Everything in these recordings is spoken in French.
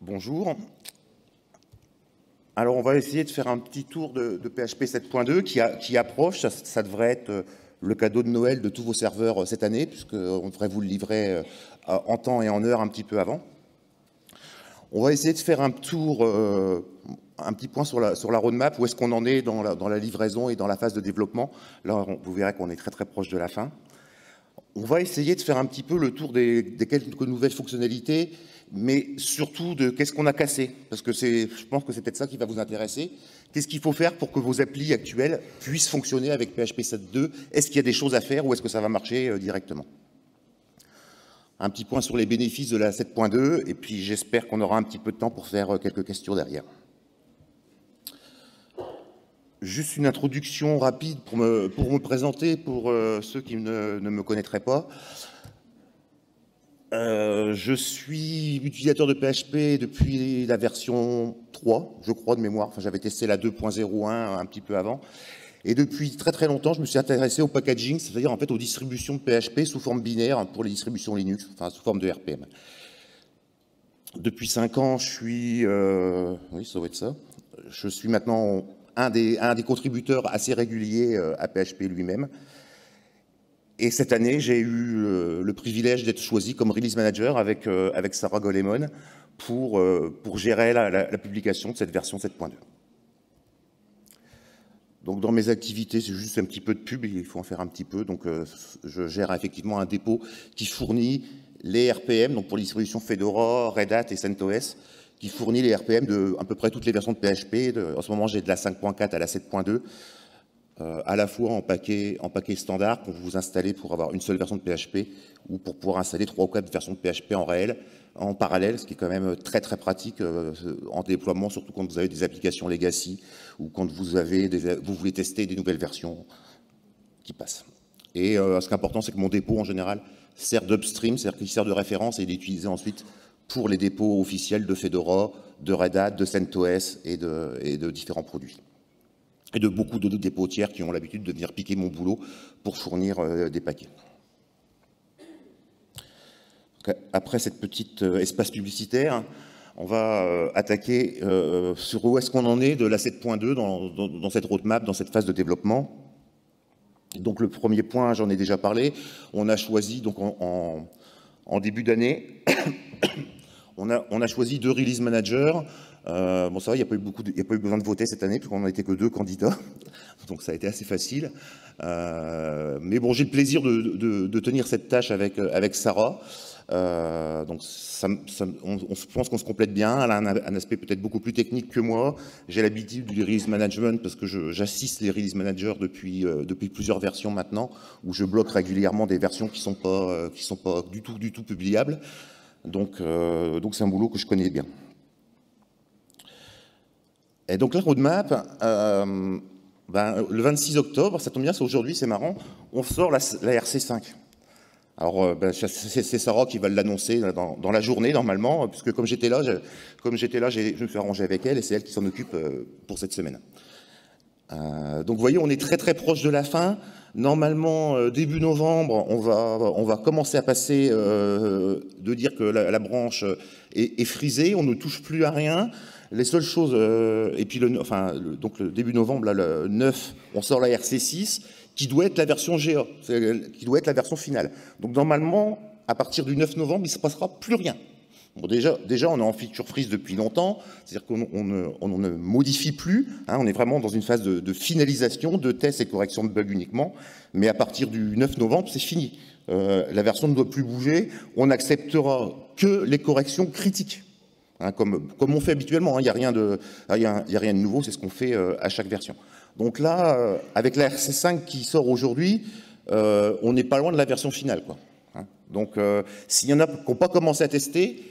Bonjour. Alors, on va essayer de faire un petit tour de PHP 7.2 qui approche. Ça devrait être le cadeau de Noël de tous vos serveurs cette année, puisqu'on devrait vous le livrer en temps et en heure un petit peu avant. On va essayer de faire un tour, un petit point sur la roadmap, où est-ce qu'on en est dans la livraison et dans la phase de développement. Là, vous verrez qu'on est très très proche de la fin. On va essayer de faire un petit peu le tour des quelques nouvelles fonctionnalités, mais surtout de qu'est-ce qu'on a cassé, parce que je pense que c'est peut-être ça qui va vous intéresser. Qu'est-ce qu'il faut faire pour que vos applis actuelles puissent fonctionner avec PHP 7.2? Est-ce qu'il y a des choses à faire ou est-ce que ça va marcher directement? Un petit point sur les bénéfices de la 7.2, et puis j'espère qu'on aura un petit peu de temps pour faire quelques questions derrière. Juste une introduction rapide pour me présenter, pour ceux qui ne me connaîtraient pas. Je suis utilisateur de PHP depuis la version 3, je crois, de mémoire. Enfin, j'avais testé la 2.01 un petit peu avant. Et depuis très très longtemps, je me suis intéressé au packaging, c'est-à-dire en fait aux distributions de PHP sous forme binaire pour les distributions Linux, enfin sous forme de RPM. Depuis 5 ans, je suis... oui, ça doit être ça. Je suis maintenant un des contributeurs assez réguliers à PHP lui-même. Et cette année, j'ai eu le privilège d'être choisi comme release manager avec Sarah Golemon pour gérer la publication de cette version 7.2. Donc dans mes activités, c'est juste un petit peu de pub, il faut en faire un petit peu. Donc je gère effectivement un dépôt qui fournit les RPM, donc pour les distributions Fedora, Red Hat et CentOS, qui fournit les RPM de à peu près toutes les versions de PHP. En ce moment, j'ai de la 5.4 à la 7.2. À la fois en paquet standard pour vous installer pour avoir une seule version de PHP ou pour pouvoir installer 3 ou 4 versions de PHP en parallèle, ce qui est quand même très très pratique en déploiement, surtout quand vous avez des applications legacy ou quand vous voulez tester des nouvelles versions qui passent. Et ce qui est important, c'est que mon dépôt en général sert d'upstream, c'est-à-dire qu'il sert de référence et il est utilisé ensuite pour les dépôts officiels de Fedora, de Red Hat, de CentOS et de différents produits. Et de beaucoup d'autres dépôts tiers qui ont l'habitude de venir piquer mon boulot pour fournir des paquets. Donc, après cette petite espace publicitaire, on va attaquer sur où est-ce qu'on en est de la 7.2 dans cette roadmap, dans cette phase de développement. Donc le premier point, j'en ai déjà parlé, on a choisi donc en début d'année, on a choisi 2 release managers. Bon, ça va, il n'y a pas eu besoin de voter cette année, puisqu'on n'a été que 2 candidats, donc ça a été assez facile. Mais bon, j'ai le plaisir de tenir cette tâche avec Sarah. Donc, je pense qu'on se complète bien. Elle a un aspect peut-être beaucoup plus technique que moi. J'ai l'habitude du release management, parce que j'assiste les release managers depuis plusieurs versions maintenant, où je bloque régulièrement des versions qui sont pas du tout publiables. Donc c'est un boulot que je connais bien. Et donc la roadmap, le 26 octobre, ça tombe bien, c'est aujourd'hui, c'est marrant, on sort la RC5. Alors c'est Sarah qui va l'annoncer dans la journée normalement, puisque comme j'étais là, je me suis arrangé avec elle et c'est elle qui s'en occupe pour cette semaine. Donc vous voyez, on est très très proche de la fin. Normalement, début novembre, on va commencer à passer de dire que la branche est frisée, on ne touche plus à rien. Les seules choses, et puis donc le début novembre, là, le 9, on sort la RC6, qui doit être la version GA, qui doit être la version finale. Donc normalement, à partir du 9 novembre, il ne se passera plus rien. Bon, déjà, on est en feature freeze depuis longtemps, c'est-à-dire qu'on ne modifie plus, hein, on est vraiment dans une phase de finalisation, de tests et correction de bugs uniquement, mais à partir du 9 novembre, c'est fini. La version ne doit plus bouger, on n'acceptera que les corrections critiques. Hein, comme on fait habituellement, il n'y a rien de nouveau, c'est ce qu'on fait à chaque version. Donc là, avec la RC5 qui sort aujourd'hui, on n'est pas loin de la version finale, quoi. Hein. Donc s'il y en a qui n'ont pas commencé à tester,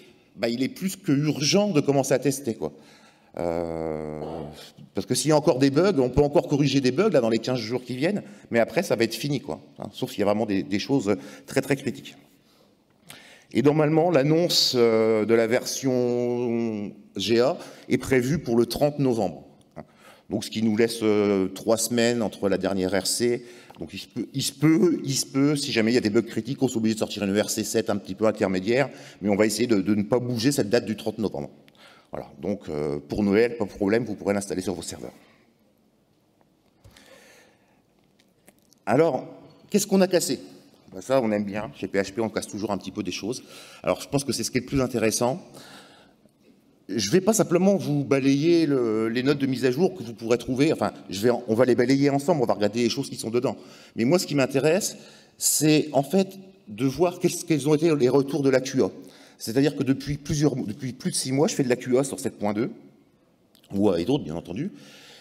il est plus que urgent de commencer à tester, quoi. Parce que s'il y a encore des bugs, on peut encore corriger des bugs là, dans les 15 jours qui viennent, mais après ça va être fini, quoi. Hein, sauf s'il y a vraiment des choses très très critiques. Et normalement, l'annonce de la version GA est prévue pour le 30 novembre. Donc, ce qui nous laisse 3 semaines entre la dernière RC. Donc, il se peut, si jamais il y a des bugs critiques, on soit obligé de sortir une RC7 un petit peu intermédiaire, mais on va essayer de ne pas bouger cette date du 30 novembre. Voilà, donc pour Noël, pas de problème, vous pourrez l'installer sur vos serveurs. Alors, qu'est-ce qu'on a cassé? Ben ça, on aime bien. Chez PHP, on casse toujours un petit peu des choses. Alors, je pense que c'est ce qui est le plus intéressant. Je ne vais pas simplement vous balayer les notes de mise à jour que vous pourrez trouver. Enfin, on va les balayer ensemble, on va regarder les choses qui sont dedans. Mais moi, ce qui m'intéresse, c'est en fait de voir quels ont été les retours de la QA. C'est-à-dire que depuis plus de 6 mois, je fais de la QA sur 7.2, et d'autres, bien entendu.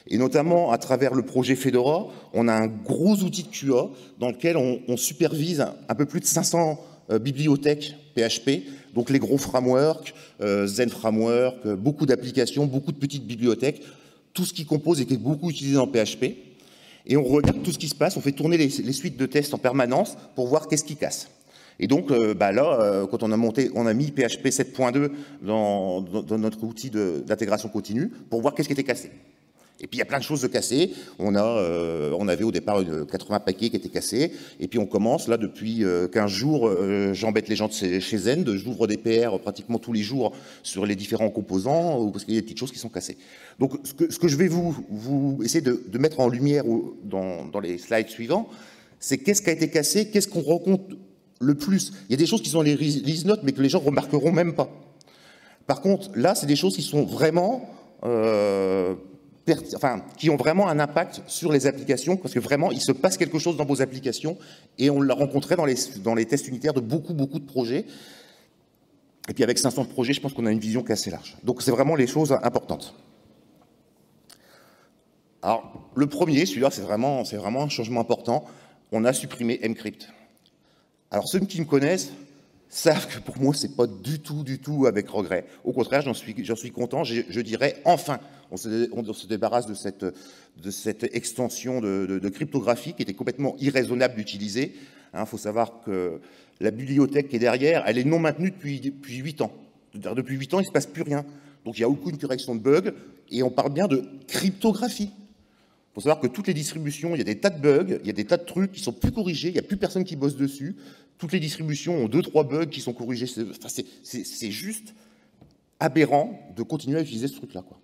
Et notamment, à travers le projet Fedora, on a un gros outil de QA dans lequel on supervise un peu plus de 500 bibliothèques PHP, donc les gros frameworks, Zen Framework, beaucoup d'applications, beaucoup de petites bibliothèques, tout ce qui compose et qui est beaucoup utilisé dans PHP. Et on regarde tout ce qui se passe, on fait tourner les suites de tests en permanence pour voir qu'est-ce qui casse. Et donc là, quand on a mis PHP 7.2 dans notre outil d'intégration continue pour voir qu'est-ce qui était cassé. Et puis il y a plein de choses de cassées. On avait au départ 80 paquets qui étaient cassés. Et puis on commence, là, depuis 15 jours, j'embête les gens de chez Zen, j'ouvre des PR pratiquement tous les jours sur les différents composants, parce qu'il y a des petites choses qui sont cassées. Donc ce que je vais vous essayer de mettre en lumière dans les slides suivants, c'est qu'est-ce qui a été cassé, qu'est-ce qu'on rencontre le plus. Il y a des choses qui sont dans les release notes, mais que les gens remarqueront même pas. Par contre, là, c'est des choses qui sont vraiment... qui ont vraiment un impact sur les applications, parce que vraiment, il se passe quelque chose dans vos applications, et on l'a rencontré dans les tests unitaires de beaucoup de projets. Et puis avec 500 projets, je pense qu'on a une vision qui est assez large. Donc c'est vraiment les choses importantes. Alors, le premier, celui-là, c'est vraiment un changement important. On a supprimé Mcrypt. Alors ceux qui me connaissent savent que pour moi, c'est pas du tout avec regret. Au contraire, j'en suis content, je dirais enfin. On se débarrasse de cette extension de cryptographie qui était complètement irraisonnable d'utiliser. Il faut savoir que la bibliothèque qui est derrière, elle est non maintenue depuis 8 ans. Depuis 8 ans, il ne se passe plus rien. Donc il n'y a aucune correction de bugs, et on parle bien de cryptographie. Il faut savoir que toutes les distributions, il y a des tas de bugs, il y a des tas de trucs qui sont plus corrigés, il n'y a plus personne qui bosse dessus. Toutes les distributions ont 2-3 bugs qui sont corrigés. C'est juste aberrant de continuer à utiliser ce truc-là, quoi.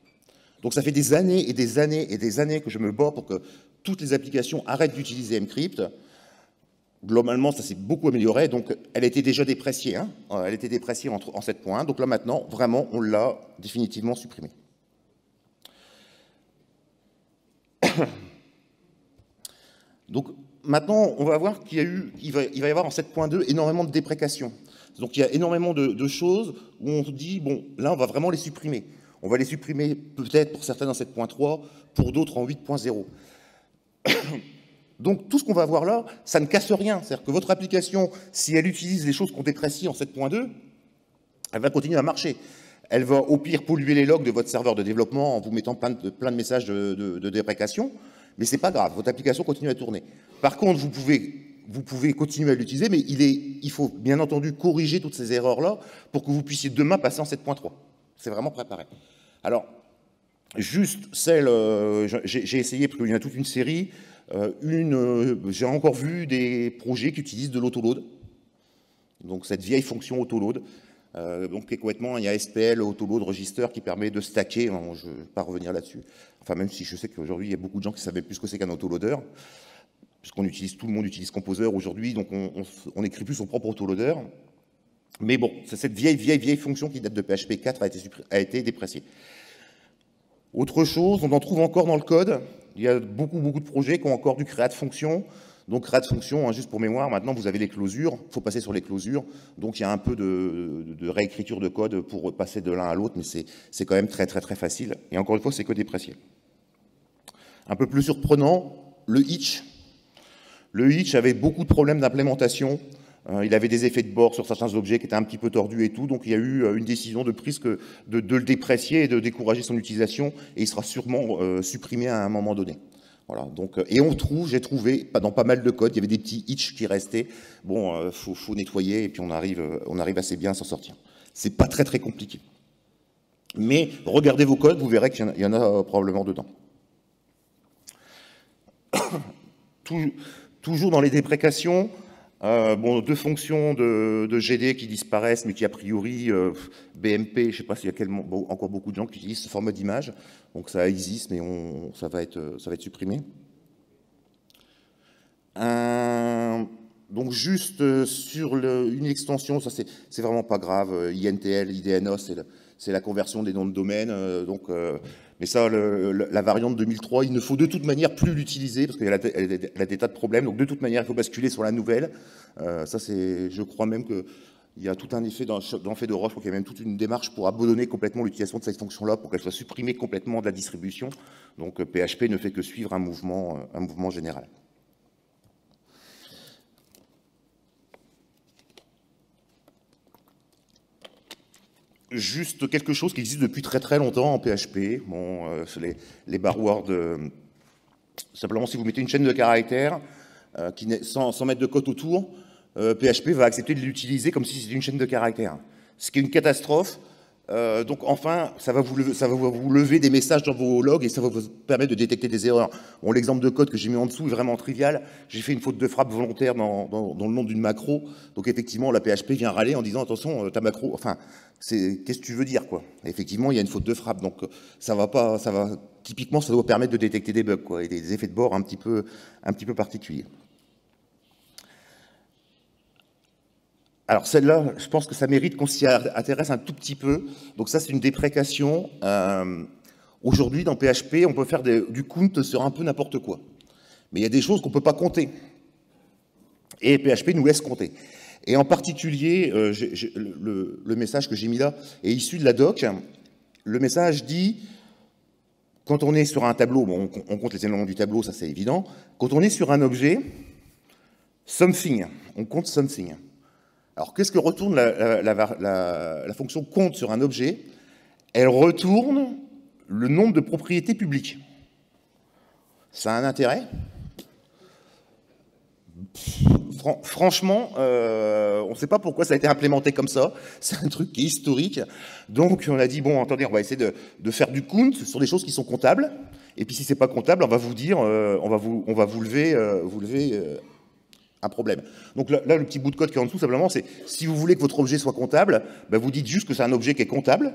Donc ça fait des années et des années et des années que je me bats pour que toutes les applications arrêtent d'utiliser Mcrypt. Globalement, ça s'est beaucoup amélioré. Donc elle était déjà dépréciée. Elle était dépréciée en 7.1. Donc là maintenant, vraiment, on l'a définitivement supprimée. Donc maintenant, on va voir qu'il va y avoir en 7.2 énormément de déprécations. Donc il y a énormément de choses où on se dit, bon, là, on va vraiment les supprimer. On va les supprimer peut-être pour certains en 7.3, pour d'autres en 8.0. Donc tout ce qu'on va voir là, ça ne casse rien. C'est-à-dire que votre application, si elle utilise les choses qu'on déprécie en 7.2, elle va continuer à marcher. Elle va au pire polluer les logs de votre serveur de développement en vous mettant plein de messages de déprécation, mais c'est pas grave, votre application continue à tourner. Par contre, vous pouvez continuer à l'utiliser, mais il faut bien entendu corriger toutes ces erreurs-là pour que vous puissiez demain passer en 7.3. C'est vraiment préparé. Alors, juste celle, j'ai essayé, parce qu'il y en a toute une série, j'ai encore vu des projets qui utilisent de l'autoload, donc cette vieille fonction autoload, donc complètement, il y a SPL autoload register qui permet de stacker, je ne vais pas revenir là-dessus, enfin même si je sais qu'aujourd'hui il y a beaucoup de gens qui ne savaient plus ce que c'est qu'un autoloader, puisqu'on utilise, tout le monde utilise Composer aujourd'hui, donc on n'écrit plus son propre autoloader. Mais bon, c'est cette vieille fonction qui date de PHP 4 a été dépréciée. Autre chose, on en trouve encore dans le code. Il y a beaucoup de projets qui ont encore du create function. Donc create function, juste pour mémoire, maintenant vous avez les closures, il faut passer sur les closures. Donc il y a un peu de réécriture de code pour passer de l'un à l'autre, mais c'est quand même très facile. Et encore une fois, c'est que déprécié. Un peu plus surprenant, le hitch. Le hitch avait beaucoup de problèmes d'implémentation. Il avait des effets de bord sur certains objets qui étaient un petit peu tordus et tout, donc il y a eu une décision de prise de le déprécier et de décourager son utilisation, et il sera sûrement supprimé à un moment donné. Voilà, donc, et j'ai trouvé, dans pas mal de code, il y avait des petits hitch qui restaient. Bon, faut nettoyer, et puis on arrive assez bien à s'en sortir. C'est pas très compliqué. Mais regardez vos codes, vous verrez qu'il y en a probablement dedans. Toujours dans les déprécations, Bon, deux fonctions de GD qui disparaissent, mais qui a priori, BMP, je ne sais pas s'il y a encore beaucoup de gens qui utilisent ce format d'image, donc ça existe, mais ça va être supprimé. Donc juste sur une extension, ça c'est vraiment pas grave, INTL, IDNO, c'est la conversion des noms de domaine, mais ça, la variante 2003, il ne faut de toute manière plus l'utiliser, parce qu'elle a des tas de problèmes, donc de toute manière, il faut basculer sur la nouvelle. Ça, je crois même qu'il y a tout un effet dans le fait de Roche, je crois qu'il y a même toute une démarche pour abandonner complètement l'utilisation de cette fonction-là, pour qu'elle soit supprimée complètement de la distribution. Donc PHP ne fait que suivre un mouvement général. Juste quelque chose qui existe depuis très très longtemps en PHP. Bon, les barwords, simplement si vous mettez une chaîne de caractères sans mettre de code autour, PHP va accepter de l'utiliser comme si c'était une chaîne de caractères. Ce qui est une catastrophe. Donc enfin, ça va vous lever des messages dans vos logs et ça va vous permettre de détecter des erreurs. Bon, l'exemple de code que j'ai mis en dessous est vraiment trivial. J'ai fait une faute de frappe volontaire dans le nom d'une macro. Donc effectivement, la PHP vient râler en disant attention, ta macro, enfin, qu'est-ce que tu veux dire, quoi. Et effectivement, il y a une faute de frappe. Donc typiquement, ça doit permettre de détecter des bugs, quoi, et des effets de bord un petit peu particuliers. Alors celle-là, je pense que ça mérite qu'on s'y intéresse un tout petit peu. Donc ça, c'est une déprécation. Aujourd'hui, dans PHP, on peut faire du count sur un peu n'importe quoi. Mais il y a des choses qu'on ne peut pas compter. Et PHP nous laisse compter. Et en particulier, le message que j'ai mis là est issu de la doc. Le message dit, quand on est sur un tableau, bon, on compte les éléments du tableau, ça c'est évident. Quand on est sur un objet, something, on compte something. Alors, qu'est-ce que retourne la fonction compte sur un objet? Elle retourne le nombre de propriétés publiques. Ça a un intérêt? Franchement, on ne sait pas pourquoi ça a été implémenté comme ça. C'est un truc qui est historique. Donc, on a dit, bon, attendez, on va essayer de faire du count sur des choses qui sont comptables. Et puis, si c'est pas comptable, on va vous dire, on va vous lever un problème. Donc là, le petit bout de code qui est en dessous, simplement, c'est si vous voulez que votre objet soit comptable, ben vous dites juste que c'est un objet qui est comptable,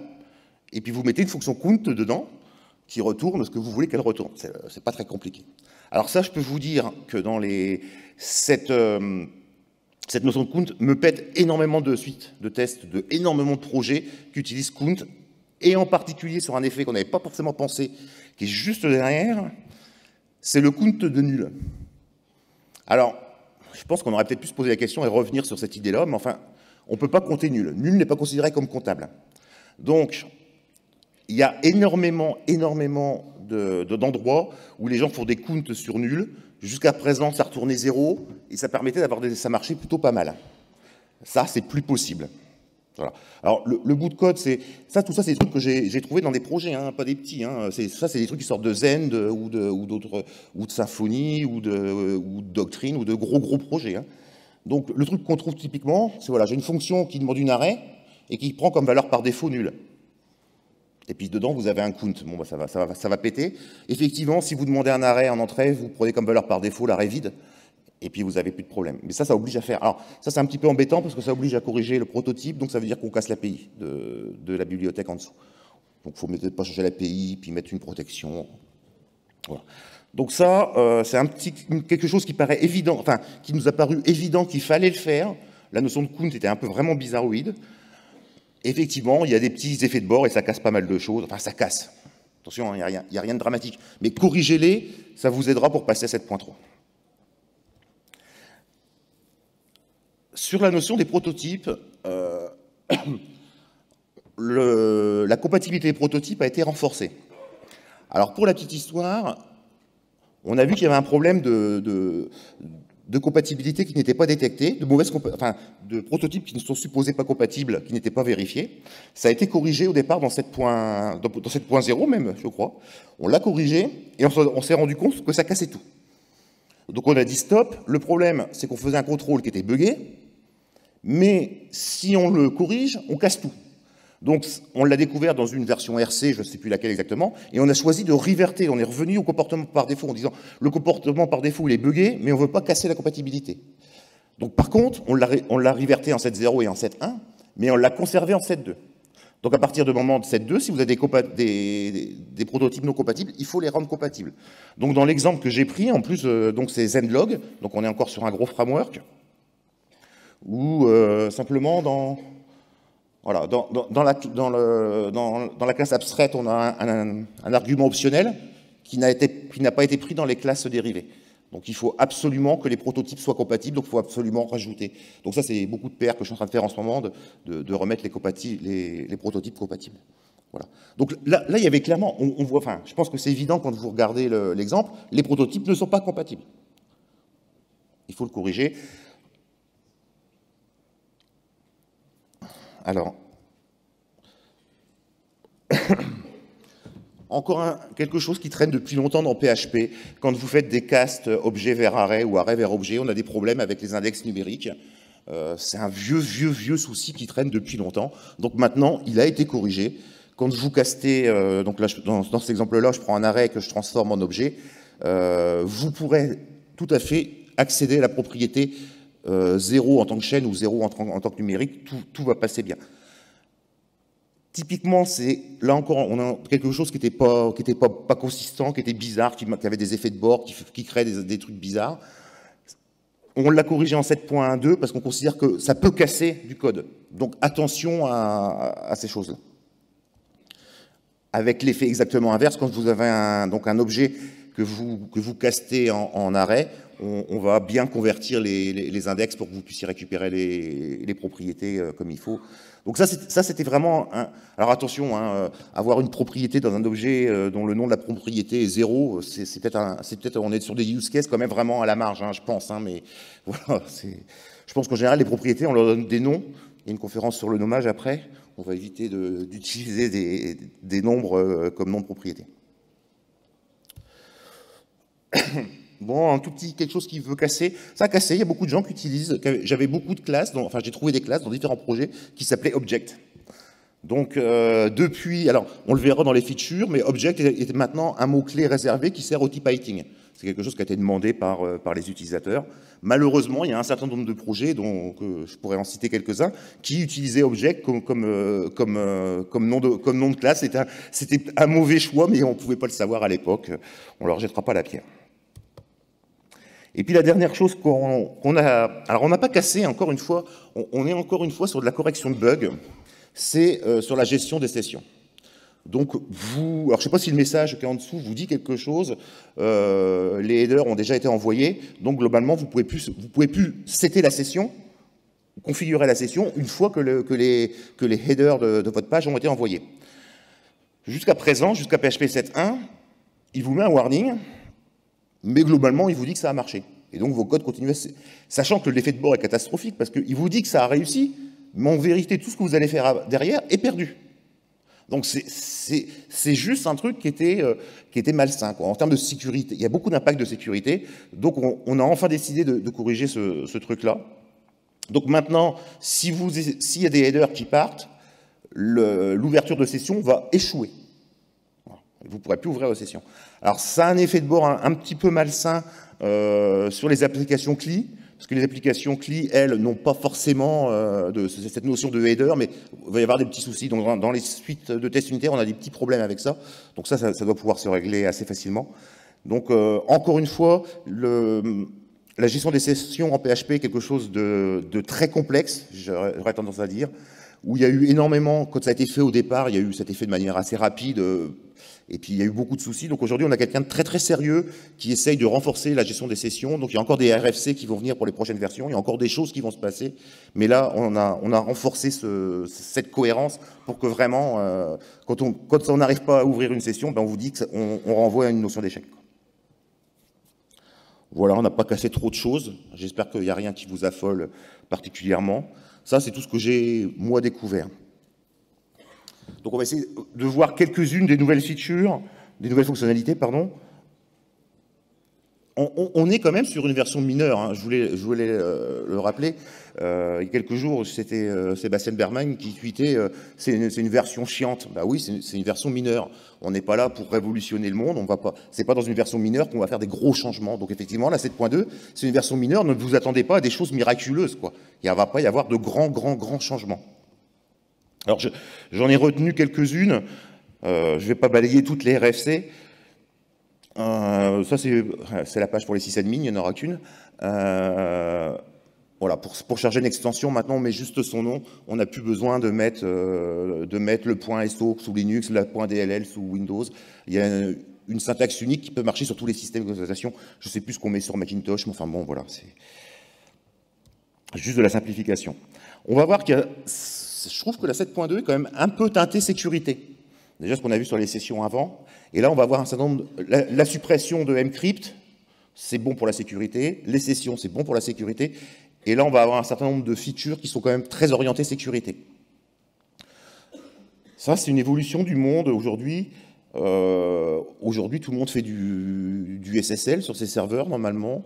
et puis vous mettez une fonction count dedans qui retourne ce que vous voulez qu'elle retourne. C'est pas très compliqué. Alors ça, je peux vous dire que dans cette notion de count me pète énormément de suites, de tests, énormément de projets qui utilisent count, et en particulier sur un effet qu'on n'avait pas forcément pensé, qui est juste derrière, c'est le count de nul. Alors, je pense qu'on aurait peut-être pu se poser la question et revenir sur cette idée-là, mais enfin, on ne peut pas compter nul. Nul n'est pas considéré comme comptable. Donc, il y a énormément d'endroits où les gens font des counts sur nul. Jusqu'à présent, ça retournait 0, et ça permettait ça marchait plutôt pas mal. Ça, c'est plus possible. Voilà. Alors, le bout de code, tout ça, c'est des trucs que j'ai trouvé dans des projets, hein, pas des petits. Hein. Ça, c'est des trucs qui sortent de Zend ou de Symfony ou de Doctrine ou de gros projets. Hein. Donc, le truc qu'on trouve typiquement, c'est voilà, j'ai une fonction qui demande une arrêt et qui prend comme valeur par défaut nul. Et puis dedans, vous avez un count. Bon, bah, ça va péter. Effectivement, si vous demandez un arrêt en entrée, vous prenez comme valeur par défaut l'arrêt vide. Et puis vous n'avez plus de problème. Mais ça oblige à faire. Alors, ça, c'est un petit peu embêtant parce que ça oblige à corriger le prototype, donc ça veut dire qu'on casse l'API de la bibliothèque en dessous. Donc, il faut peut-être pas changer l'API, puis mettre une protection. Voilà. Donc, ça, c'est quelque chose qui paraît évident, enfin, qui nous a paru évident qu'il fallait le faire. La notion de count était un peu vraiment bizarroïde. Effectivement, il y a des petits effets de bord et ça casse pas mal de choses. Enfin, ça casse. Attention, il n'y a rien de dramatique. Mais corrigez-les, ça vous aidera pour passer à 7.3. Sur la notion des prototypes, la compatibilité des prototypes a été renforcée. Alors pour la petite histoire, on a vu qu'il y avait un problème de compatibilité qui n'était pas détecté, de prototypes qui ne sont supposés pas compatibles, qui n'étaient pas vérifiés. Ça a été corrigé au départ dans 7.0 même, je crois. On l'a corrigé et on s'est rendu compte que ça cassait tout. Donc on a dit stop. Le problème, c'est qu'on faisait un contrôle qui était buggé. Mais si on le corrige, on casse tout. Donc on l'a découvert dans une version RC, je ne sais plus laquelle exactement, et on a choisi de reverter. On est revenu au comportement par défaut en disant le comportement par défaut il est buggé, mais on ne veut pas casser la compatibilité. Donc par contre, on l'a reverté en 7.0 et en 7.1, mais on l'a conservé en 7.2. Donc à partir du moment de 7.2, si vous avez des prototypes non compatibles, il faut les rendre compatibles. Donc dans l'exemple que j'ai pris, en plus, donc c'est Zenlog, donc on est encore sur un gros framework, où simplement voilà, dans la classe abstraite, on a un argument optionnel qui n'a pas été pris dans les classes dérivées. Donc il faut absolument que les prototypes soient compatibles, donc il faut absolument rajouter. Donc ça, c'est beaucoup de PR que je suis en train de faire en ce moment, de remettre les prototypes compatibles. Voilà. Donc là, il y avait clairement, on voit, enfin, je pense que c'est évident quand vous regardez l'exemple, les prototypes ne sont pas compatibles. Il faut le corriger. Alors, encore quelque chose qui traîne depuis longtemps dans PHP. Quand vous faites des castes objet vers array ou array vers objet, on a des problèmes avec les index numériques. C'est un vieux souci qui traîne depuis longtemps. Donc maintenant, il a été corrigé. Quand vous castez, donc là, dans cet exemple-là, je prends un array que je transforme en objet, vous pourrez tout à fait accéder à la propriété 0 en tant que chaîne ou 0 en tant que numérique, tout va passer bien. Typiquement, c'est là encore, on a quelque chose qui n'était pas consistant, qui était bizarre, qui avait des effets de bord, qui créait des trucs bizarres. On l'a corrigé en 7.12 parce qu'on considère que ça peut casser du code. Donc attention à ces choses-là. Avec l'effet exactement inverse, quand vous avez un objet que vous castez en array, on va bien convertir les index pour que vous puissiez récupérer les propriétés comme il faut. Donc ça c'était vraiment... Alors attention, avoir une propriété dans un objet dont le nom de la propriété est 0, c'est peut-être on est sur des use cases quand même vraiment à la marge, je pense. Mais voilà, je pense qu'en général, les propriétés, on leur donne des noms. Il y a une conférence sur le nommage après. On va éviter d'utiliser des nombres comme nom de propriété. Bon, un tout petit quelque chose qui veut casser. Ça a cassé, il y a beaucoup de gens qui utilisent... J'avais beaucoup de classes, enfin j'ai trouvé des classes dans différents projets qui s'appelaient Object. Donc depuis... Alors, on le verra dans les features, mais Object est maintenant un mot-clé réservé qui sert au typewriting. C'est quelque chose qui a été demandé par les utilisateurs. Malheureusement, il y a un certain nombre de projets, dont je pourrais en citer quelques-uns, qui utilisaient Object comme nom de classe. C'était un mauvais choix, mais on ne pouvait pas le savoir à l'époque. On ne leur jettera pas la pierre. Et puis la dernière chose qu'on a... Alors on n'a pas cassé, encore une fois, on est encore une fois sur de la correction de bugs, c'est sur la gestion des sessions. Donc alors je ne sais pas si le message qui est en dessous vous dit quelque chose, les headers ont déjà été envoyés, donc globalement vous pouvez plus setter la session, configurer la session une fois que les headers de votre page ont été envoyés. Jusqu'à présent, jusqu'à PHP 7.1, il vous met un warning, mais globalement, il vous dit que ça a marché. Et donc, vos codes continuent sachant que l'effet de bord est catastrophique, parce qu'il vous dit que ça a réussi, mais en vérité, tout ce que vous allez faire derrière est perdu. Donc, c'est juste un truc qui était malsain, quoi. En termes de sécurité, il y a beaucoup d'impact de sécurité. Donc, on a enfin décidé de corriger ce truc-là. Donc maintenant, s'il y a des headers qui partent, l'ouverture de session va échouer. Vous ne pourrez plus ouvrir vos sessions. Alors, ça a un effet de bord un petit peu malsain sur les applications CLI, parce que les applications CLI, elles, n'ont pas forcément cette notion de header, mais il va y avoir des petits soucis. Donc, dans les suites de tests unitaires, on a des petits problèmes avec ça. Donc ça doit pouvoir se régler assez facilement. Donc, encore une fois, la gestion des sessions en PHP est quelque chose de très complexe, j'aurais tendance à dire, où il y a eu énormément, quand ça a été fait au départ, il y a eu cet effet de manière assez rapide, et puis il y a eu beaucoup de soucis. Donc aujourd'hui, on a quelqu'un de très très sérieux qui essaye de renforcer la gestion des sessions. Donc il y a encore des RFC qui vont venir pour les prochaines versions, il y a encore des choses qui vont se passer. Mais là, on a renforcé cette cohérence pour que vraiment, quand on n'arrive pas à ouvrir une session, on vous dit qu'on renvoie à une notion d'échec. Voilà, on n'a pas cassé trop de choses. J'espère qu'il n'y a rien qui vous affole particulièrement. Ça, c'est tout ce que j'ai, moi, découvert. Donc, on va essayer de voir quelques-unes des nouvelles features, des nouvelles fonctionnalités, pardon. on est quand même sur une version mineure, hein. Je voulais le rappeler. Il y a quelques jours, c'était Sébastien Berman qui tweetait c'est une version chiante. Bah oui, c'est une version mineure. On n'est pas là pour révolutionner le monde. C'est pas dans une version mineure qu'on va faire des gros changements. Donc effectivement, la 7.2, c'est une version mineure. Ne vous attendez pas à des choses miraculeuses, quoi. Il ne va pas y avoir de grands changements. Alors j'en ai retenu quelques-unes. Je ne vais pas balayer toutes les RFC. Ça, c'est la page pour les sysadmins, il n'y en aura qu'une. Voilà, pour charger une extension, maintenant on met juste son nom. On n'a plus besoin de mettre le point .so sous Linux, le point .dll sous Windows. Il y a une syntaxe unique qui peut marcher sur tous les systèmes d'exploitation. Je ne sais plus ce qu'on met sur Macintosh, mais enfin bon, voilà, c'est juste de la simplification. On va voir je trouve que la 7.2 est quand même un peu teintée sécurité. Déjà ce qu'on a vu sur les sessions avant. Et là, on va voir un certain nombre la suppression de mcrypt, c'est bon pour la sécurité. Les sessions, c'est bon pour la sécurité. Et là, on va avoir un certain nombre de features qui sont quand même très orientées sécurité. Ça, c'est une évolution du monde aujourd'hui. Aujourd'hui, tout le monde fait du SSL sur ses serveurs, normalement.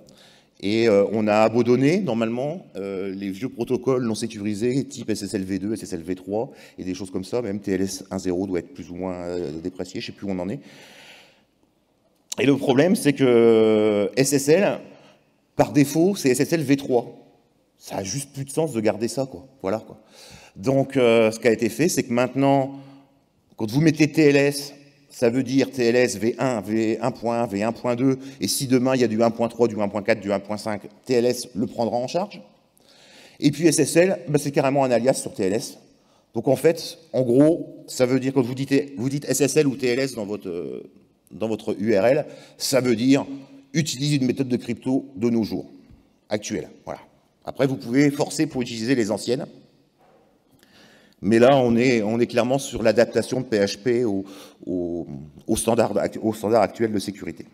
Et on a abandonné, normalement, les vieux protocoles non sécurisés, type SSL v2, SSL v3, et des choses comme ça. Même TLS 1.0 doit être plus ou moins déprécié, je ne sais plus où on en est. Et le problème, c'est que SSL, par défaut, c'est SSL v3. Ça a juste plus de sens de garder ça, quoi. Voilà, quoi. Donc, ce qui a été fait, c'est que maintenant, quand vous mettez TLS, ça veut dire TLS V1, V1.1, V1.2, et si demain il y a du 1.3, du 1.4, du 1.5, TLS le prendra en charge. Et puis SSL, bah, c'est carrément un alias sur TLS. Donc en fait, en gros, ça veut dire, quand vous dites SSL ou TLS dans votre URL, ça veut dire utiliser une méthode de crypto de nos jours, actuelle. Voilà. Après, vous pouvez forcer pour utiliser les anciennes. Mais là, on est clairement sur l'adaptation de PHP au standard actuel de sécurité.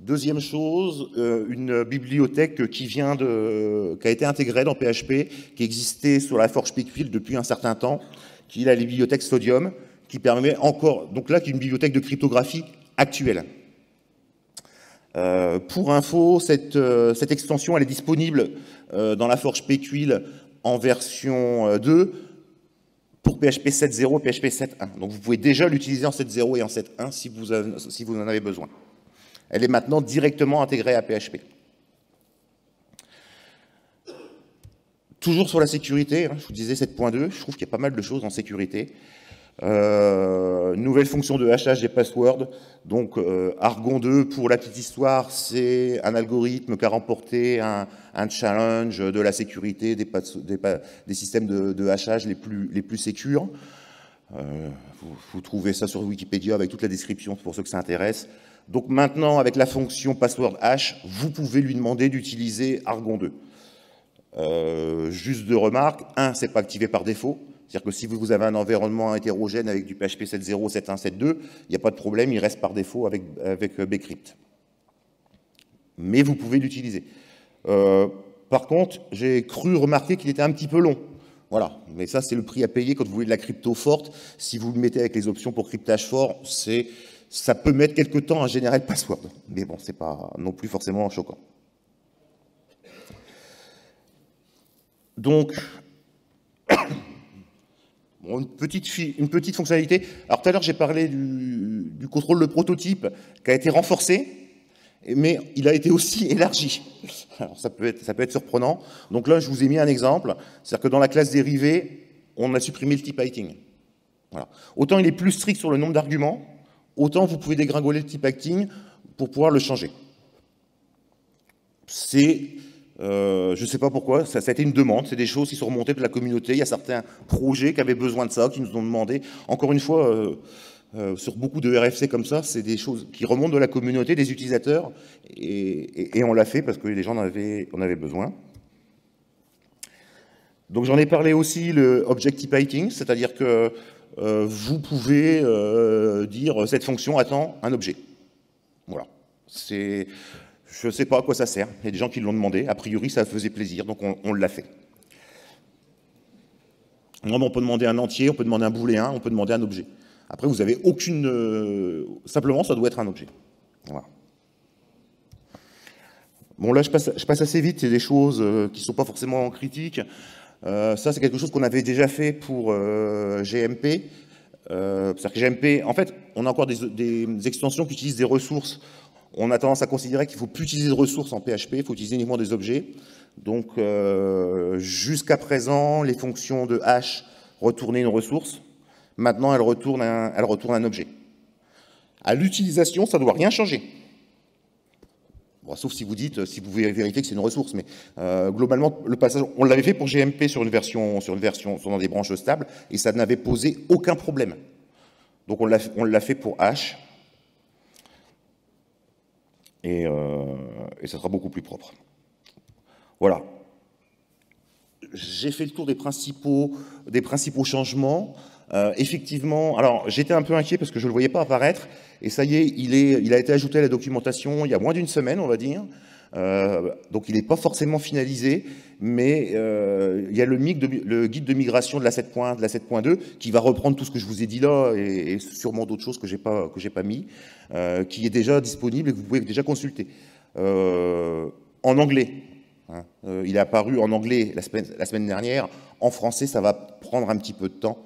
Deuxième chose, une bibliothèque qui a été intégrée dans PHP, qui existait sur la Forge PQL depuis un certain temps, qui est la bibliothèque Sodium, qui permet encore, donc là, qui est une bibliothèque de cryptographie actuelle. Pour info, cette extension, elle est disponible dans la Forge PQL en version 2 pour PHP 7.0 et PHP 7.1. Donc vous pouvez déjà l'utiliser en 7.0 et en 7.1 si vous en avez besoin. Elle est maintenant directement intégrée à PHP. Toujours sur la sécurité, je vous disais 7.2, je trouve qu'il y a pas mal de choses en sécurité. Nouvelle fonction de hachage des passwords. Donc Argon 2, pour la petite histoire, c'est un algorithme qui a remporté un challenge de la sécurité des systèmes de hachage les plus sécures. Vous trouvez ça sur Wikipédia avec toute la description pour ceux que ça intéresse. Donc maintenant, avec la fonction password hash, vous pouvez lui demander d'utiliser Argon 2. Juste deux remarques. Un, c'est pas activé par défaut. C'est-à-dire que si vous avez un environnement hétérogène avec du PHP 7.0, 7.1, 7.2, il n'y a pas de problème, il reste par défaut avec bcrypt. Mais vous pouvez l'utiliser. Par contre, j'ai cru remarquer qu'il était un petit peu long. Voilà, mais ça c'est le prix à payer quand vous voulez de la crypto forte. Si vous le mettez avec les options pour cryptage fort, ça peut mettre quelque temps à générer le password. Mais bon, c'est pas non plus forcément choquant. Donc, bon, une petite fonctionnalité. Alors tout à l'heure, j'ai parlé du contrôle de prototype qui a été renforcé, mais il a été aussi élargi. Alors ça peut être surprenant. Donc là, je vous ai mis un exemple. C'est-à-dire que dans la classe dérivée, on a supprimé le type acting. Voilà. Autant il est plus strict sur le nombre d'arguments, autant vous pouvez dégringoler le type acting pour pouvoir le changer. Je ne sais pas pourquoi, ça a été une demande, c'est des choses qui sont remontées de la communauté. Il y a certains projets qui avaient besoin de ça, qui nous ont demandé. Encore une fois, sur beaucoup de RFC comme ça, c'est des choses qui remontent de la communauté, des utilisateurs, et on l'a fait parce que les gens en avaient besoin. Donc j'en ai parlé aussi, le Object Type Writing, c'est-à-dire que vous pouvez dire cette fonction attend un objet. Voilà. Je ne sais pas à quoi ça sert. Il y a des gens qui l'ont demandé. A priori, ça faisait plaisir, donc on l'a fait. On peut demander un entier, on peut demander un booléen, on peut demander un objet. Après, vous avez aucune... simplement, ça doit être un objet. Voilà. Bon, là, je passe assez vite, c'est des choses qui ne sont pas forcément critiques. Ça, c'est quelque chose qu'on avait déjà fait pour GMP. C'est-à-dire que GMP, en fait, on a encore des extensions qui utilisent des ressources. On a tendance à considérer qu'il ne faut plus utiliser de ressources en PHP, il faut utiliser uniquement des objets. Donc, jusqu'à présent, les fonctions de hash retournaient une ressource. Maintenant, elles retournent un objet. À l'utilisation, ça ne doit rien changer. Bon, sauf si vous dites, si vous voulez vérifier que c'est une ressource, mais globalement, le passage, on l'avait fait pour GMP sur une version dans des branches stables, et ça n'avait posé aucun problème. Donc on l'a fait pour H, et ça sera beaucoup plus propre. Voilà. J'ai fait le tour des principaux changements. Effectivement, alors j'étais un peu inquiet parce que je ne le voyais pas apparaître, et ça y est, il a été ajouté à la documentation il y a moins d'une semaine, on va dire. Donc il n'est pas forcément finalisé, mais il y a le guide de migration de la 7.2 qui va reprendre tout ce que je vous ai dit là, et sûrement d'autres choses que j'ai pas mis, qui est déjà disponible et que vous pouvez déjà consulter. En anglais. Hein, il est apparu en anglais la semaine dernière. En français, ça va prendre un petit peu de temps.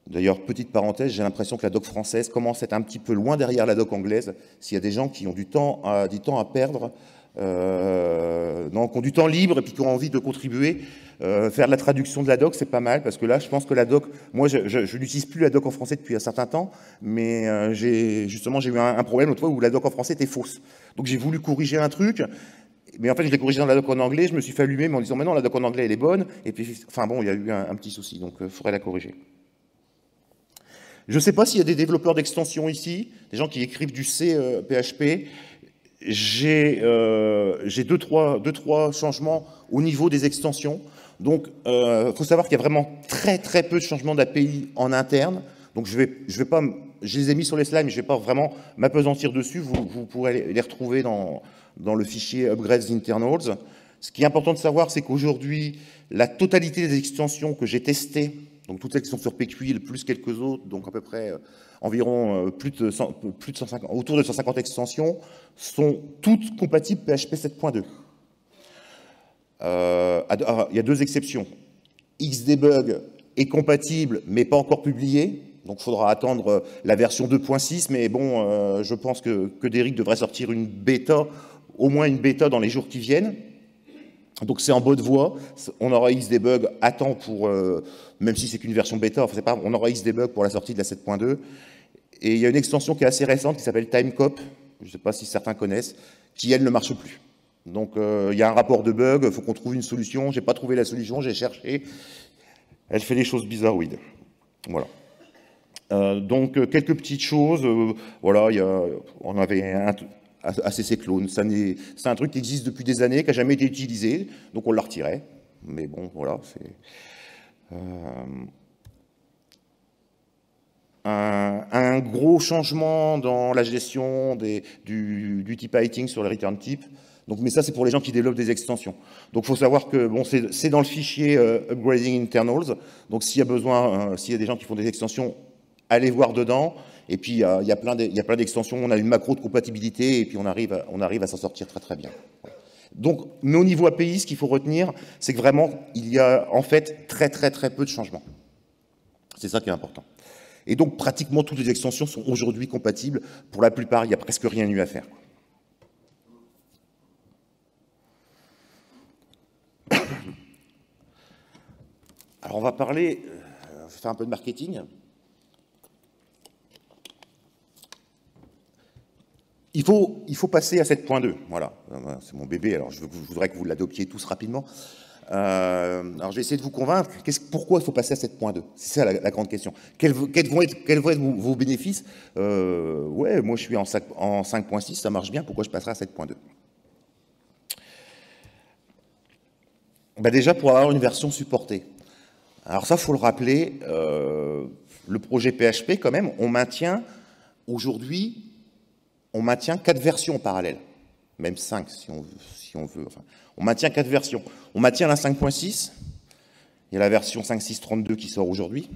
D'ailleurs, petite parenthèse, j'ai l'impression que la doc française commence à être un petit peu loin derrière la doc anglaise. S'il y a des gens qui ont du temps à perdre, qui ont du temps libre et puis qui ont envie de contribuer, faire de la traduction de la doc, c'est pas mal, parce que là, je pense que la doc, moi, je n'utilise plus la doc en français depuis un certain temps, mais j'ai eu un problème l'autre fois où la doc en français était fausse. Donc j'ai voulu corriger un truc, mais en fait, je l'ai corrigé dans la doc en anglais, je me suis fait allumer, mais en disant, mais non, la doc en anglais, elle est bonne, et puis, enfin bon, il y a eu un petit souci, donc il faudrait la corriger. Je ne sais pas s'il y a des développeurs d'extension ici, des gens qui écrivent du C PHP. J'ai deux, trois changements au niveau des extensions. Donc, faut savoir qu'il y a vraiment très peu de changements d'API en interne. Donc, je les ai mis sur les slides, mais je ne vais pas vraiment m'apesantir dessus. Vous pourrez les retrouver dans le fichier Upgrades Internals. Ce qui est important de savoir, c'est qu'aujourd'hui, la totalité des extensions que j'ai testées, donc toutes celles qui sont sur PQI, plus quelques autres, donc à peu près environ autour de 150 extensions, sont toutes compatibles PHP 7.2. Il y a deux exceptions. Xdebug est compatible, mais pas encore publié. Donc il faudra attendre la version 2.6, mais bon, je pense que Derrick devrait sortir une bêta, au moins une bêta dans les jours qui viennent. Donc c'est en bonne voie, on aura Xdebug à temps pour, même si c'est qu'une version bêta, enfin, on aura Xdebug pour la sortie de la 7.2. Et il y a une extension qui est assez récente qui s'appelle Timecop, je ne sais pas si certains connaissent, qui elle ne marche plus. Donc il y a un rapport de bug, il faut qu'on trouve une solution, j'ai pas trouvé la solution, j'ai cherché, elle fait des choses bizarroïdes. Voilà. Donc quelques petites choses, voilà, on avait ACC Clone, c'est un truc qui existe depuis des années, qui n'a jamais été utilisé, donc on l'a retiré. Mais bon, voilà, c'est... un gros changement dans la gestion du type writing sur le return type. Donc, mais ça, c'est pour les gens qui développent des extensions. Donc, il faut savoir que bon, c'est dans le fichier Upgrading Internals. Donc, s'il y a besoin, s'il y a des gens qui font des extensions, allez voir dedans. Et puis, il y a plein d'extensions. On a une macro de compatibilité et puis on arrive à s'en sortir très bien. Donc, mais au niveau API, ce qu'il faut retenir, c'est que vraiment, il y a en fait très peu de changements. C'est ça qui est important. Et donc, pratiquement toutes les extensions sont aujourd'hui compatibles. Pour la plupart, il n'y a presque rien eu à faire. Alors, on va parler, je vais faire un peu de marketing. Il faut passer à 7.2, voilà, c'est mon bébé, alors je voudrais que vous l'adoptiez tous rapidement. Alors je vais essayer de vous convaincre, pourquoi il faut passer à 7.2? C'est ça la grande question. Quels vont être vos bénéfices? Ouais, moi je suis en 5.6, ça marche bien, pourquoi je passerai à 7.2? Ben déjà pour avoir une version supportée. Alors ça, il faut le rappeler, le projet PHP quand même, on maintient aujourd'hui... On maintient 4 versions en parallèle, même 5 si on veut. Enfin, on maintient 4 versions. On maintient la 5.6, il y a la version 5.6.32 qui sort aujourd'hui.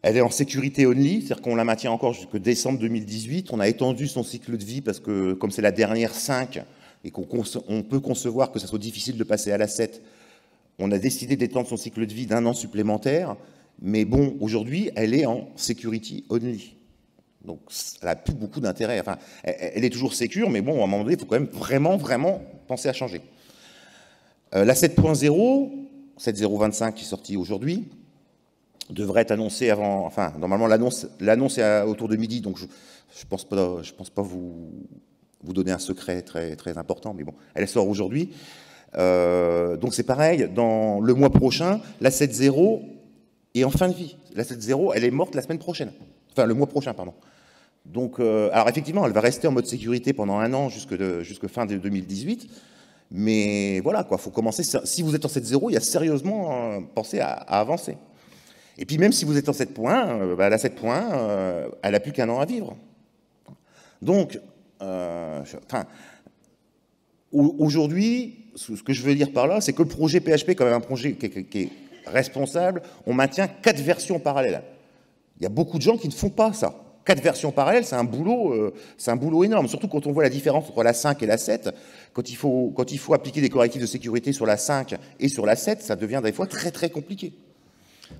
Elle est en sécurité only, c'est-à-dire qu'on la maintient encore jusqu'en décembre 2018. On a étendu son cycle de vie parce que, comme c'est la dernière 5 et qu'on peut concevoir que ça soit difficile de passer à la 7, on a décidé d'étendre son cycle de vie d'1 an supplémentaire. Mais bon, aujourd'hui, elle est en security only. Donc, elle n'a plus beaucoup d'intérêt. Enfin, elle est toujours sécure, mais bon, à un moment donné, il faut quand même vraiment penser à changer. La 7.0, 7.025 qui est sortie aujourd'hui, devrait être annoncée avant... Enfin, normalement, l'annonce est autour de midi, donc je ne pense pas vous donner un secret très important, mais bon, elle sort aujourd'hui. Donc c'est pareil, dans le mois prochain, la 7.0 est en fin de vie. La 7.0, elle est morte la semaine prochaine. Enfin, le mois prochain, pardon. Donc, alors effectivement, elle va rester en mode sécurité pendant 1 an jusque fin de 2018. Mais voilà, quoi, faut commencer. Si vous êtes en 7.0, il y a sérieusement pensé à avancer. Et puis même si vous êtes en 7.1, la 7.1, elle n'a plus qu'1 an à vivre. Donc, aujourd'hui, ce que je veux dire par là, c'est que le projet PHP est quand même un projet qui est responsable. On maintient 4 versions parallèles. Il y a beaucoup de gens qui ne font pas ça. 4 versions parallèles, c'est un boulot énorme. Surtout quand on voit la différence entre la 5 et la 7. Quand il faut appliquer des correctifs de sécurité sur la 5 et sur la 7, ça devient des fois très compliqué.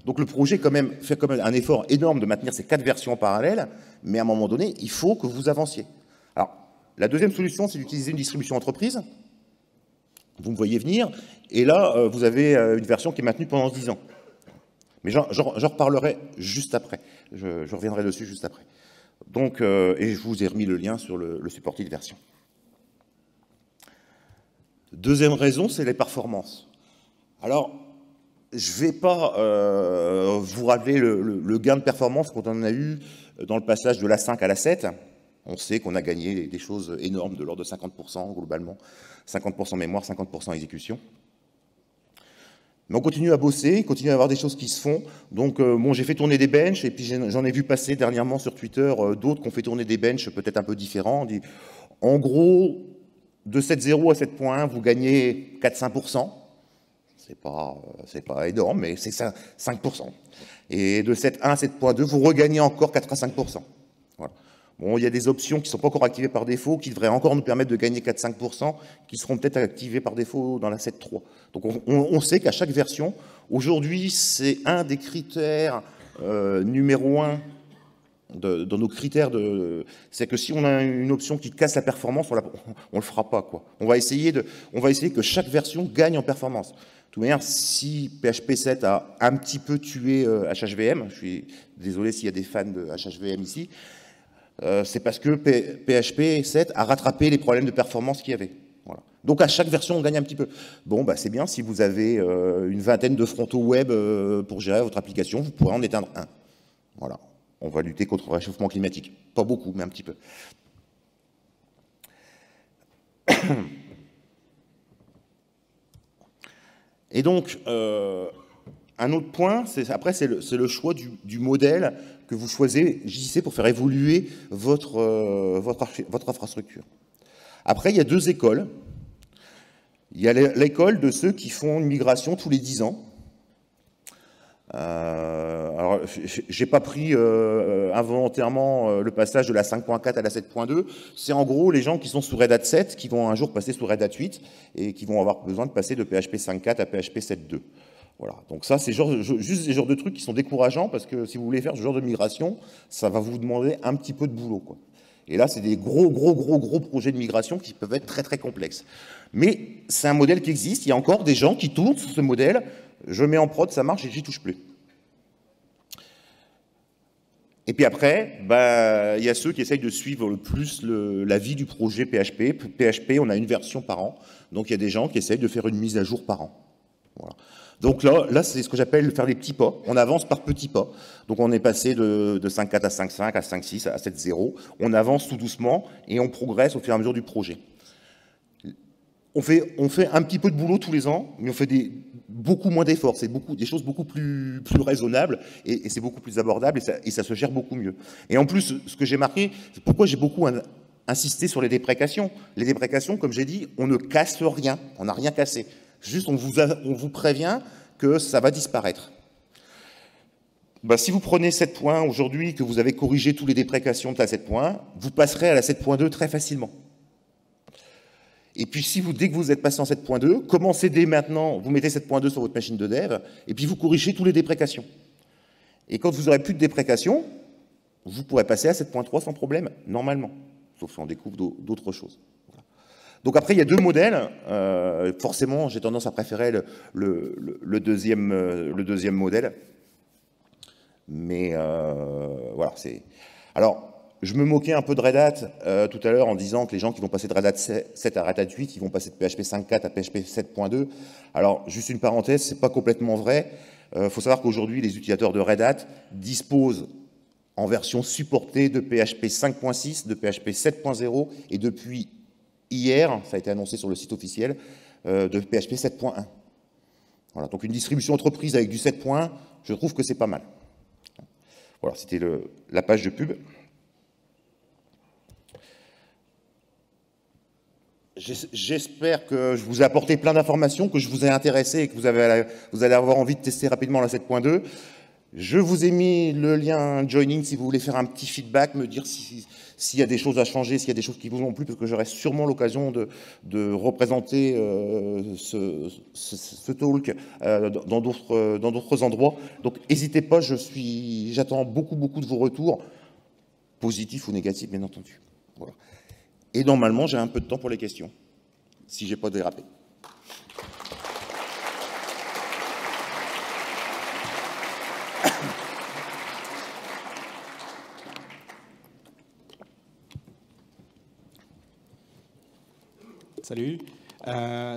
Donc le projet fait quand même un effort énorme de maintenir ces 4 versions parallèles, mais à un moment donné, il faut que vous avanciez. Alors, la deuxième solution, c'est d'utiliser une distribution entreprise. Vous me voyez venir, et là, vous avez une version qui est maintenue pendant 10 ans. Mais j'en reparlerai juste après. Je reviendrai dessus juste après. Donc, et je vous ai remis le lien sur le supporté de version. Deuxième raison, c'est les performances. Alors, je ne vais pas vous rappeler le gain de performance qu'on en a eu dans le passage de la 5 à la 7. On sait qu'on a gagné des choses énormes de l'ordre de 50% globalement. 50% mémoire, 50% exécution. Mais on continue à bosser, il continue à y avoir des choses qui se font. Donc, bon, j'ai fait tourner des benches, et puis j'en ai vu passer dernièrement sur Twitter d'autres qui ont fait tourner des benches peut-être un peu différents. En gros, de 7.0 à 7.1, vous gagnez 4-5%. C'est pas énorme, mais c'est 5%. Et de 7.1 à 7.2, vous regagnez encore 4 à 5%. Voilà. Bon, il y a des options qui ne sont pas encore activées par défaut, qui devraient encore nous permettre de gagner 4-5%, qui seront peut-être activées par défaut dans la 7.3. Donc on sait qu'à chaque version, aujourd'hui, c'est un des critères numéro 1 dans nos critères c'est que si on a une option qui casse la performance, on le fera pas, quoi. On va essayer que chaque version gagne en performance. De toute manière, si PHP 7 a un petit peu tué HHVM, je suis désolé s'il y a des fans de HHVM ici, c'est parce que PHP 7 a rattrapé les problèmes de performance qu'il y avait. Voilà. Donc à chaque version, on gagne un petit peu. Bon, bah, c'est bien, si vous avez une vingtaine de frontaux web pour gérer votre application, vous pourrez en éteindre un. Voilà. On va lutter contre le réchauffement climatique. Pas beaucoup, mais un petit peu. Et donc, un autre point, après, c'est le choix du modèle que vous choisissez pour faire évoluer votre infrastructure. Après, il y a 2 écoles. Il y a l'école de ceux qui font une migration tous les 10 ans. Alors, j'ai pas pris involontairement le passage de la 5.4 à la 7.2. C'est en gros les gens qui sont sous Red Hat 7 qui vont un jour passer sous Red Hat 8 et qui vont avoir besoin de passer de PHP 5.4 à PHP 7.2. Voilà. Donc ça, c'est juste des genres de trucs qui sont décourageants parce que si vous voulez faire ce genre de migration, ça va vous demander un petit peu de boulot, quoi. Et là, c'est des gros projets de migration qui peuvent être très complexes. Mais c'est un modèle qui existe. Il y a encore des gens qui tournent sur ce modèle. Je mets en prod, ça marche et j'y touche plus. Et puis après, il y a ceux qui essayent de suivre le plus la vie du projet PHP. PHP, on a une version par an. Donc il y a des gens qui essayent de faire une mise à jour par an. Voilà. Donc là c'est ce que j'appelle faire des petits pas. On avance par petits pas. Donc on est passé de 5.4 à 5.5, à 5.6, à 7.0. On avance tout doucement et on progresse au fur et à mesure du projet. On fait un petit peu de boulot tous les ans, mais on fait beaucoup moins d'efforts. C'est des choses beaucoup plus raisonnables et c'est beaucoup plus abordable et ça se gère beaucoup mieux. Et en plus, ce que j'ai marqué, c'est pourquoi j'ai beaucoup insisté sur les déprécations. Les déprécations, comme j'ai dit, on ne casse rien, on n'a rien cassé. Juste, on vous prévient que ça va disparaître. Bah, si vous prenez 7 points aujourd'hui, que vous avez corrigé tous les déprécations de la 7 points, vous passerez à la 7.2 très facilement. Et puis, dès que vous êtes passé en 7.2, commencez dès maintenant, vous mettez 7.2 sur votre machine de dev, et puis vous corrigez tous les déprécations. Et quand vous n'aurez plus de déprécations, vous pourrez passer à 7.3 sans problème, normalement. Sauf si on découvre d'autres choses. Donc après, il y a deux modèles. Forcément, j'ai tendance à préférer le deuxième modèle. Mais voilà, c'est... Alors, je me moquais un peu de Red Hat tout à l'heure en disant que les gens qui vont passer de Red Hat 7 à Red Hat 8, ils vont passer de PHP 5.4 à PHP 7.2. Alors, juste une parenthèse, c'est pas complètement vrai. Faut savoir qu'aujourd'hui, les utilisateurs de Red Hat disposent en version supportée de PHP 5.6, de PHP 7.0 et depuis hier, ça a été annoncé sur le site officiel, de PHP 7.1. Voilà, donc une distribution entreprise avec du 7. Je trouve que c'est pas mal. Voilà, c'était la page de pub. J'espère que je vous ai apporté plein d'informations, que je vous ai intéressé et que vous allez avoir envie de tester rapidement la 7.2. Je vous ai mis le lien joining si vous voulez faire un petit feedback, me dire s'il y a des choses à changer, s'il y a des choses qui vous ont plu, parce que j'aurai sûrement l'occasion de représenter ce talk dans d'autres endroits. Donc n'hésitez pas, j'attends beaucoup de vos retours, positifs ou négatifs, bien entendu. Voilà. Et normalement, j'ai un peu de temps pour les questions, si j'ai pas dérapé. Salut.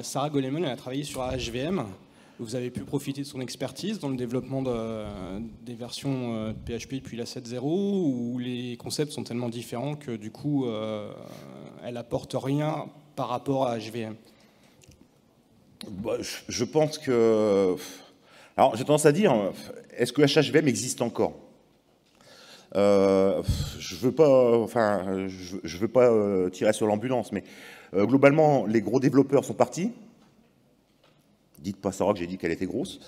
Sarah Goleman, elle a travaillé sur HVM. Vous avez pu profiter de son expertise dans le développement des versions de PHP depuis la 7.0, où les concepts sont tellement différents que du coup, elle apporte rien par rapport à HVM. Bah, je pense que... Alors, j'ai tendance à dire, est-ce que HVM existe encore ? Je veux pas tirer sur l'ambulance, mais globalement, les gros développeurs sont partis. Dites pas Sarah que j'ai dit qu'elle était grosse.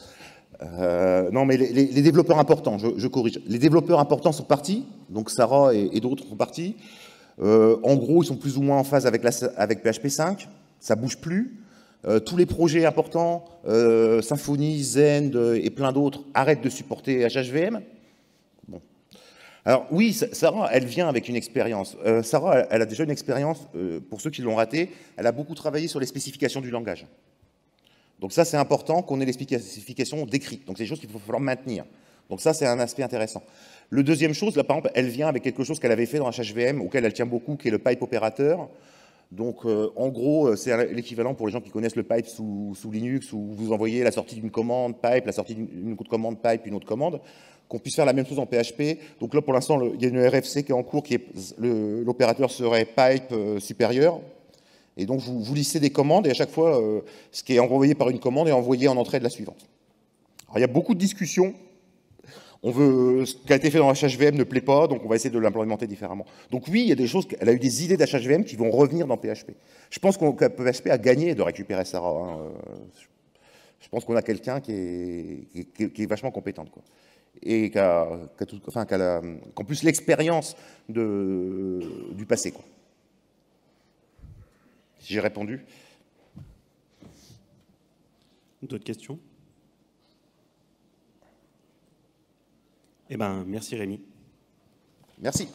Non, mais les développeurs importants, je corrige. Les développeurs importants sont partis, donc Sarah et d'autres sont partis. En gros, ils sont plus ou moins en phase avec PHP 5. Ça bouge plus. Tous les projets importants, Symfony, Zend et plein d'autres, arrêtent de supporter HVM. Bon. Alors oui, Sarah, elle vient avec une expérience. Sarah, elle a déjà une expérience, pour ceux qui l'ont raté, elle a beaucoup travaillé sur les spécifications du langage. Donc ça, c'est important qu'on ait les spécifications décrites. Donc c'est des choses qu'il va falloir maintenir. Donc ça, c'est un aspect intéressant. Le deuxième chose, là, par exemple, elle vient avec quelque chose qu'elle avait fait dans HVM, auquel elle tient beaucoup, qui est le pipe opérateur. Donc, en gros, c'est l'équivalent pour les gens qui connaissent le pipe sous Linux, où vous envoyez la sortie d'une commande pipe, la sortie d'une autre commande pipe, une autre commande, qu'on puisse faire la même chose en PHP. Donc là, pour l'instant, il y a une RFC qui est en cours, l'opérateur serait pipe supérieur. Et donc, vous listez des commandes, et à chaque fois, ce qui est envoyé par une commande est envoyé en entrée de la suivante. Alors, il y a beaucoup de discussions. Ce qui a été fait dans HVM ne plaît pas, donc on va essayer de l'implémenter différemment. Donc oui, il y a des choses, elle a eu des idées d'HVM qui vont revenir dans PHP. Je pense que PHP a gagné de récupérer Sarah. Hein. Je pense qu'on a quelqu'un qui est vachement compétente, quoi. Et qui a en plus l'expérience du passé, quoi. Si j'ai répondu. D'autres questions ? Eh bien, merci Rémi. Merci.